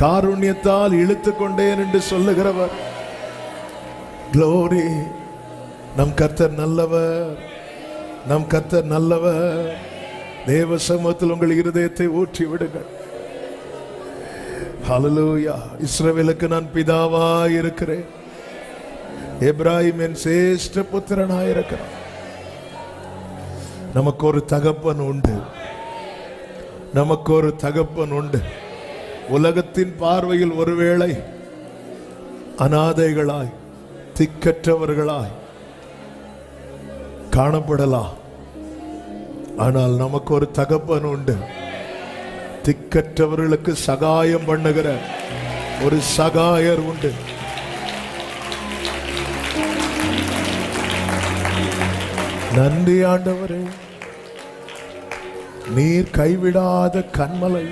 காருண்யத்தால் இழுத்து கொண்டேன் என்று சொல்லுகிறவர். க்ளோரி. நம் கர்த்தர் நல்லவர், நம் கர்த்தர் நல்லவர். தேவ சமூகத்தில் உங்கள் இருதயத்தை ஊற்றி விடுங்கள். ஹல்லேலூயா. இஸ்ரவேலுக்கு நான் பிதாவாய் இருக்கிறேன், எப்ராஹிம் என் சிரேஷ்ட புத்திரனாய் இருக்கிறான். நமக்கு ஒரு தகப்பன் உண்டு, நமக்கு ஒரு தகப்பன் உண்டு. உலகத்தின் பார்வையில் ஒருவேளை அநாதைகளாய் திக்கற்றவர்களாய் காணப்படலாம். ஆனால் நமக்கு ஒரு தகப்பன் உண்டு. திக்கற்றவர்களுக்கு சகாயம் பண்ணுகிற ஒரு சகாயர் உண்டு. நன்றி ஆண்டவரே, நீர் கைவிடாத கன்மலை.